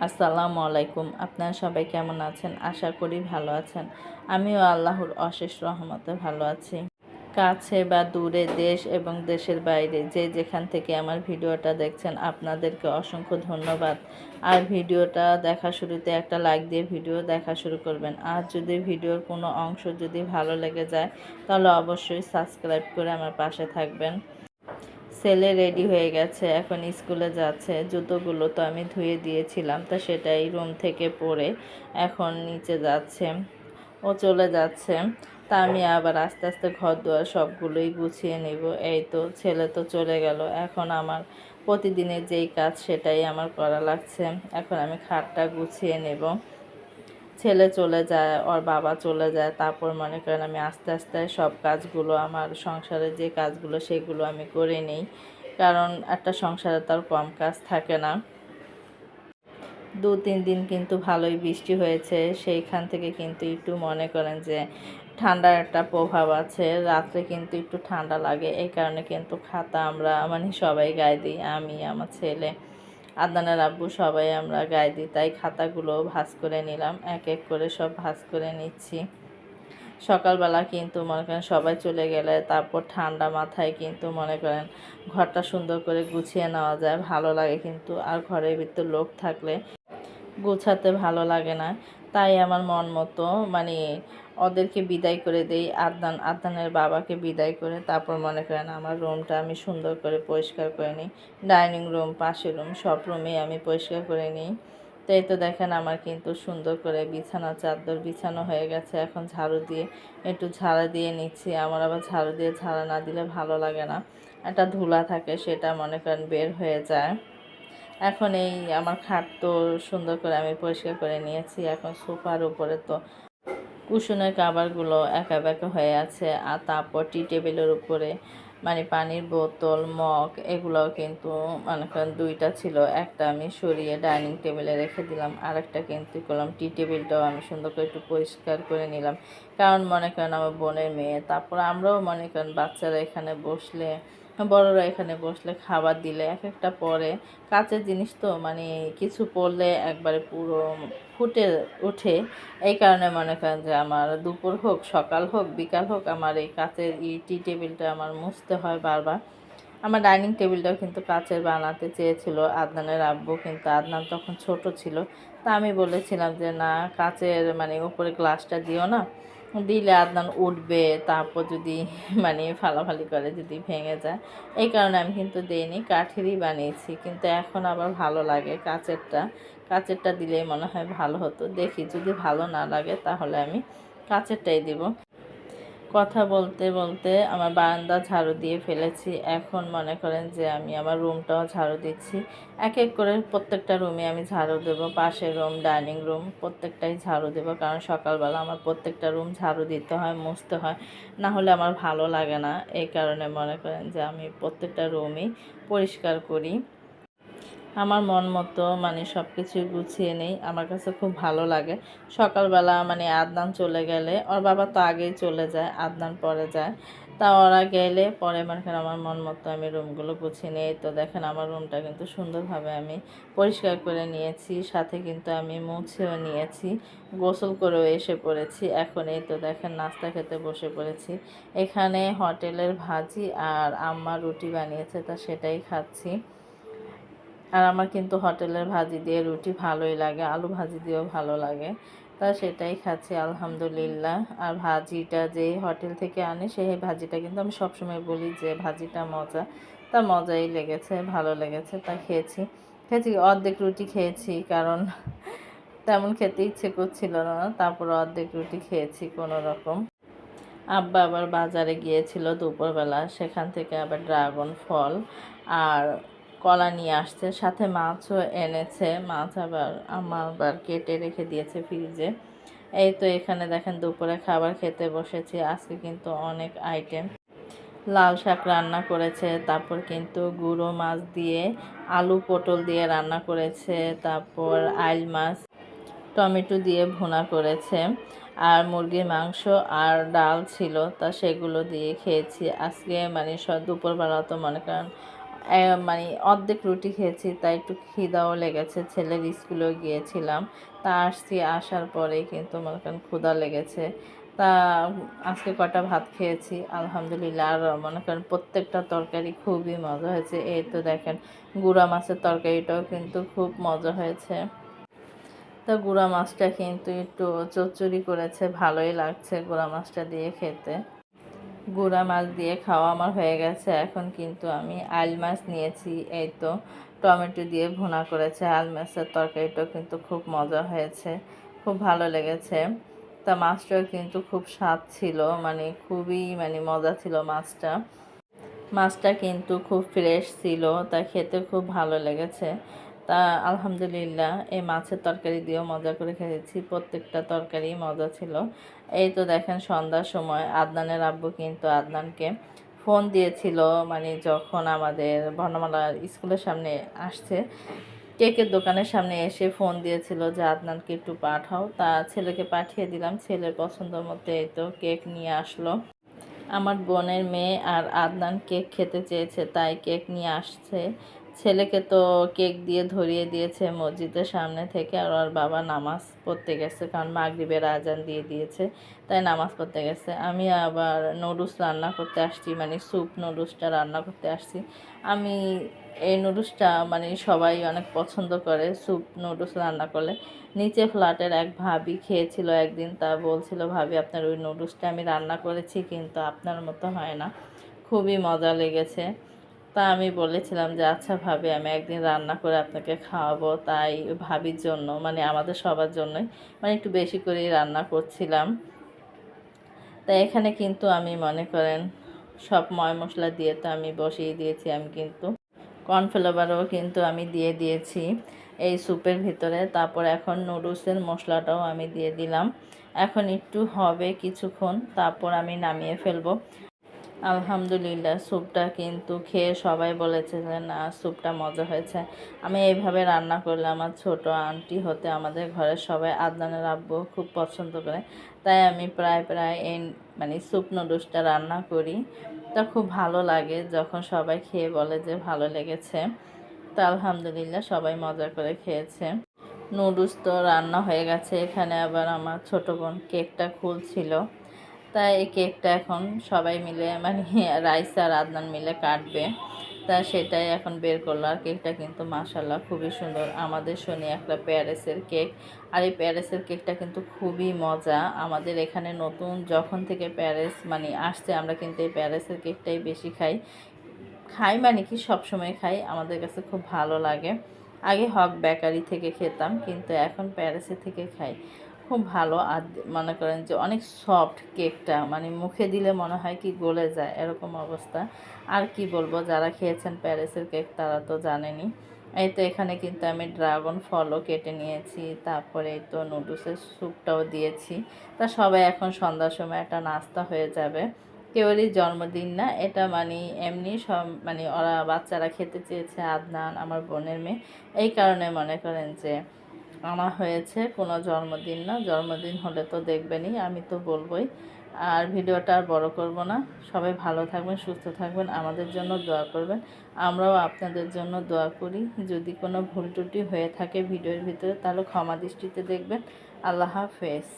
আসসালামু আলাইকুম। আপনারা সবাই কেমন আছেন? আশা করি ভালো আছেন। আমিও আল্লাহর অশেষ রহমতে ভালো আছি। কাছে বা দূরে, দেশ এবং দেশের বাইরে যে যেখান থেকে আমার ভিডিওটা দেখছেন আপনাদেরকে অসংখ্য ধন্যবাদ। আর ভিডিওটা দেখা শুরুতে একটা লাইক দিয়ে ভিডিও দেখা শুরু করবেন। আর যদি ভিডিওর কোনো অংশ যদি ভালো লেগে যায় তাহলে অবশ্যই সাবস্ক্রাইব করে আমার পাশে থাকবেন। ছেলে রেডি হয়ে গেছে, এখন স্কুলে যাচ্ছে। জুতোগুলো তো আমি ধুয়ে দিয়েছিলাম, তা সেটাই রুম থেকে পরে এখন নিচে যাচ্ছে। ও চলে যাচ্ছে, তা আমি আবার আস্তে আস্তে ঘর দুয়ার সবগুলোই গুছিয়ে নিব। এই তো ছেলে তো চলে গেল, এখন আমার প্রতিদিনের যেই কাজ সেটাই আমার করা লাগছে। এখন আমি খাটটা গুছিয়ে নেব। ছেলে চলে যায়, ওর বাবা চলে যায়, তারপর মনে করেন আমি আস্তে আস্তে সব কাজগুলো, আমার সংসারের যে কাজগুলো সেগুলো আমি করে নিই, কারণ একটা সংসারে তার কম কাজ থাকে না। 2-3 দিন কিন্তু ভালোই বৃষ্টি হয়েছে, সেইখান থেকে কিন্তু একটু মনে করেন যে ঠান্ডার একটা প্রভাব আছে। রাত্রে কিন্তু একটু ঠান্ডা লাগে, এই কারণে কিন্তু খাতা আমরা মানে সবাই গায়ে দিই, আমি, আমার ছেলে, আদনানের আব্বু সবাই আমরা গায়ে দিই। তাই খাতাগুলো ভাঁজ করে নিলাম, এক এক করে সব ভাঁজ করে নিচ্ছি। সকালবেলা কিন্তু মনে করেন সবাই চলে গেলে তারপর ঠান্ডা মাথায় কিন্তু মনে করেন ঘরটা সুন্দর করে গুছিয়ে নেওয়া যায়, ভালো লাগে কিন্তু। আর ঘরের ভিতর লোক থাকলে গোছাতে ভালো লাগে না। তাই আমার মন মতো মানে ওদেরকে বিদায় করে দেই, আদনানের বাবাকে বিদায় করে তারপর মনে করেন আমার রুমটা আমি সুন্দর করে পরিষ্কার করে নিই। ডাইনিং রুম, পাশের রুম, সব রুমেই আমি পরিষ্কার করে নিই। তো এই তো দেখেন আমার কিন্তু সুন্দর করে বিছানা চাদর বিছানো হয়ে গেছে। এখন ঝাড়ু দিয়ে একটু ঝাড়া দিয়ে নিচ্ছি। আমার আবার ঝাড়ু দিয়ে ঝাড়া না দিলে ভালো লাগে না, একটা ধুলা থাকে সেটা মনে করেন বের হয়ে যায়। এখন এই আমার খাট তো সুন্দর করে আমি পরিষ্কার করে নিয়েছি। এখন সোফার উপরে তো কুশনের কাভারগুলো একা বেঁকা হয়ে আছে। আর তারপর টি টেবিলের উপরে মানে পানির বোতল, মগ এগুলোও কিন্তু মনে করেন 2টা ছিল, একটা আমি সরিয়ে ডাইনিং টেবিলে রেখে দিলাম, আর একটা কিন্তু করলাম টি টেবিলটাও আমি সুন্দর করে একটু পরিষ্কার করে নিলাম, কারণ মনে করেন আমার বোনের মেয়ে, তারপর আমরাও মনে করেন বাচ্চারা এখানে বসলে, বড়রা এখানে বসলে, খাবার দিলে এক একটা পরে কাঁচের জিনিস তো মানে কিছু পড়লে একবারে পুরো ফুটে ওঠে। এই কারণে মনে করেন যে আমার দুপুর হোক, সকাল হোক, বিকাল হোক, আমার এই কাচের টি টেবিলটা আমার মুছতে হয় বারবার। আমার ডাইনিং টেবিলটাও কিন্তু কাচের বানাতে চেয়েছিল আদনানের আব্বু, কিন্তু আদনান তখন ছোট ছিল। তা আমি বলেছিলাম যে না, কাচের মানে উপরে গ্লাসটা দিও না, দিলে আদনান উঠবে, তারপর যদি মানে ফালাফালি করে যদি ভেঙে যায়। এই কারণে আমি কিন্তু দেইনি, কাঠেরই বানিয়েছি। কিন্তু এখন আবার ভালো লাগে কাচেরটা, কাচেরটা দিলেই মনে হয় ভালো হতো। দেখি যদি ভালো না লাগে তাহলে আমি কাচেরটাই দিব। কথা বলতে বলতে আমার বারান্দা ঝাড়ু দিয়ে ফেলেছি। এখন মনে করেন যে আমি আমার রুমটাও ঝাড়ু দিচ্ছি। এক এক করে প্রত্যেকটা রুমে আমি ঝাড়ু দেবো। পাশের রুম, ডাইনিং রুম প্রত্যেকটাই ঝাড়ু দেবো, কারণ সকালবেলা আমার প্রত্যেকটা রুম ঝাড়ু দিতে হয়, মুছতে হয়, না হলে আমার ভালো লাগে না। এই কারণে মনে করেন যে আমি প্রত্যেকটা রুমই পরিষ্কার করি। আমার মন মতো মানে সব কিছুই গুছিয়ে নেই, আমার কাছে খুব ভালো লাগে। সকালবেলা মানে আদনান চলে গেলে, ওর বাবা তো আগেই চলে যায়, আদনান পরে যায়, তা ওরা গেলে পরে মনে করেন আমার মন মতো আমি রুমগুলো গুছিয়ে নিই। তো দেখেন আমার রুমটা কিন্তু সুন্দরভাবে আমি পরিষ্কার করে নিয়েছি, সাথে কিন্তু আমি মুছেও নিয়েছি, গোসল করেও এসে পড়েছি। এখন এই তো দেখেন নাস্তা খেতে বসে পড়েছি। এখানে হোটেলের ভাজি আর আম্মা রুটি বানিয়েছে, তা সেটাই খাচ্ছি। আর আমার কিন্তু হোটেলের ভাজি দিয়ে রুটি ভালোই লাগে, আলু ভাজি দিয়েও ভালো লাগে, তা সেটাই খাচ্ছি আলহামদুলিল্লাহ। আর ভাজিটা যেই হোটেল থেকে আনে সেই ভাজিটা কিন্তু আমি সবসময় বলি যে ভাজিটা মজা, তা মজাই লেগেছে, ভালো লেগেছে, তা খেয়েছি। খেয়েছি অর্ধেক রুটি খেয়েছি, কারণ তেমন খেতে ইচ্ছে করছিল না, তারপর অর্ধেক রুটি খেয়েছি কোনো রকম। আব্বা আবার বাজারে গিয়েছিল দুপুরবেলা, সেখান থেকে আবার ড্রাগন ফল আর কলা নিয়ে আসছে, সাথে মাছও এনেছে। মাছ আবার আবার কেটে রেখে দিয়েছে ফ্রিজে। এই তো এখানে দেখেন দুপুরে খাবার খেতে বসেছি। আজকে কিন্তু অনেক আইটেম, লাল শাক রান্না করেছে, তারপর কিন্তু গুঁড়ো মাছ দিয়ে আলু পটল দিয়ে রান্না করেছে, তারপর আইল মাছ টমেটো দিয়ে ভুনা করেছে, আর মুরগির মাংস আর ডাল ছিল, তা সেগুলো দিয়ে খেয়েছি আজকে। মানে দুপুরবেলা তো মনে করেন মানে অর্ধেক রুটি খেয়েছি, তাই একটু খিদাও লেগেছে। ছেলের স্কুলেও গিয়েছিলাম, তা আসছি, আসার পরেই কিন্তু মনে করেন ক্ষুধা লেগেছে। তা আজকে কটা ভাত খেয়েছি আলহামদুলিল্লাহ। আর মনে করেন প্রত্যেকটা তরকারি খুবই মজা হয়েছে। এই তো দেখেন গুঁড়া মাছের তরকারিটাও কিন্তু খুব মজা হয়েছে। তা গুঁড়া মাছটা কিন্তু একটু চচ্চড়ি করেছে, ভালোই লাগছে গুঁড়া মাছটা দিয়ে খেতে। গুঁড়া মাছ দিয়ে খাওয়া আমার হয়ে গেছে। এখন কিন্তু আমি আইল মাছ নিয়েছি, এই তো টমেটো দিয়ে ভুনা করেছে। আইল মাছের তরকারিটাও কিন্তু খুব মজা হয়েছে, খুব ভালো লেগেছে। তা মাছটাও কিন্তু খুব স্বাদ ছিল, মানে খুবই মানে মজা ছিল মাছটা। মাছটা কিন্তু খুব ফ্রেশ ছিল, তা খেতে খুব ভালো লেগেছে। তা আলহামদুলিল্লাহ এই মাছের তরকারি দিয়েও মজা করে খেয়েছি, প্রত্যেকটা তরকারি মজা ছিল। এই তো দেখেন সন্ধ্যার সময় আদনানের আব্বু কিন্তু আদনানকে ফোন দিয়েছিল, মানে যখন আমাদের বর্ণমালা স্কুলের সামনে আসছে, কেকের দোকানের সামনে এসে ফোন দিয়েছিল যে আদনানকে একটু পাঠাও। তা ছেলেকে পাঠিয়ে দিলাম, ছেলের পছন্দ মতো এই তো কেক নিয়ে আসলো। আমার বোনের মেয়ে আর আদনান কেক খেতে চেয়েছে, তাই কেক নিয়ে আসছে। ছেলেকে তো কেক দিয়ে ধরিয়ে দিয়েছে মসজিদের সামনে থেকে, আর ওর বাবা নামাজ পড়তে গেছে, কারণ মাগরিবের আজান দিয়ে দিয়েছে, তাই নামাজ পড়তে গেছে। আমি আবার নুডলস রান্না করতে আসছি, মানে স্যুপ নুডলসটা রান্না করতে আসছি। আমি এই নুডলসটা মানে সবাই অনেক পছন্দ করে স্যুপ নুডলস রান্না করলে। নিচে ফ্ল্যাটের এক ভাবি খেয়েছিল একদিন, তা বলছিল ভাবি আপনার ওই নুডলসটা আমি রান্না করেছি কিন্তু আপনার মতো হয় না, খুবই মজা লেগেছে। তা আমি বলেছিলাম যে আচ্ছা ভাবি আমি একদিন রান্না করে আপনাকে খাওয়াবো, তাই ভাবির জন্য মানে আমাদের সবার জন্যই মানে একটু বেশি করেই রান্না করছিলাম। তাই এখানে কিন্তু আমি মনে করেন সব ময় মশলা দিয়ে তো আমি বসিয়ে দিয়েছি, আমি কিন্তু কর্নফ্লাওয়ারও কিন্তু আমি দিয়ে দিয়েছি এই স্যুপের ভিতরে। তারপর এখন নুডলসের মশলাটাও আমি দিয়ে দিলাম। এখন একটু হবে কিছুক্ষণ, তারপর আমি নামিয়ে ফেলবো। আলহামদুলিল্লাহ স্যুপটা কিন্তু খেয়ে সবাই বলেছে যে না স্যুপটা মজা হয়েছে। আমি এইভাবে রান্না করলে আমার ছোট আন্টি হতে আমাদের ঘরের সবাই আদনানের আব্বু খুব পছন্দ করে, তাই আমি প্রায় প্রায় এই মানে স্যুপ নুডলসটা রান্না করি। তা খুব ভালো লাগে যখন সবাই খেয়ে বলে যে ভালো লেগেছে। তা আলহামদুলিল্লাহ সবাই মজা করে খেয়েছে। নুডলস তো রান্না হয়ে গেছে, এখানে আবার আমার ছোট বোন কেকটা খুলছিল। তাই এই কেকটা এখন সবাই মিলে মানে রাইস আর আদনান মিলে কাটবে, তা সেটাই এখন বের করলো। আর কেকটা কিন্তু মাশাল্লাহ খুবই সুন্দর, আমাদের শনি একটা প্যারিসের কেক। আর এই প্যারিসের কেকটা কিন্তু খুবই মজা। আমাদের এখানে নতুন যখন থেকে প্যারিস মানে আসছে, আমরা কিন্তু এই প্যারিসের কেকটাই বেশি খাই। খাই মানে কি সবসময় খাই, আমাদের কাছে খুব ভালো লাগে। আগে হক বেকারি থেকে খেতাম, কিন্তু এখন প্যারিসের থেকে খাই, খুব ভালো। আর মনে করেন যে অনেক সফট কেকটা, মানে মুখে দিলে মনে হয় কি গলে যায় এরকম অবস্থা। আর কি বলবো, যারা খেয়েছেন প্যারিসের কেক তারা তো জানেনই। এই তো এখানে কিন্তু আমি ড্রাগন ফলও কেটে নিয়েছি, তারপরে এই তো নুডলসের স্যুপটাও দিয়েছি। তা সবাই এখন সন্ধ্যার সময় একটা নাস্তা হয়ে যাবে। কেউরই জন্মদিন না এটা, মানে এমনি সব মানে ওরা বাচ্চারা খেতে চেয়েছে, আদনান আমার বোনের মেয়ে, এই কারণে মনে করেন যে আমার হয়েছে, কোনো জন্মদিন না। জন্মদিন হলে তো দেখবেনই, আমি তো বলবোই। আর ভিডিওটা আর বড় করব না। সবাই ভালো থাকবেন, সুস্থ থাকবেন, আমাদের জন্য দোয়া করবেন, আমরাও আপনাদের জন্য দোয়া করি। যদি কোনো ভুল ত্রুটি হয়ে থাকে ভিডিওর ভিতরে তাহলে ক্ষমা দৃষ্টিতে দেখবেন। আল্লাহ হাফেজ।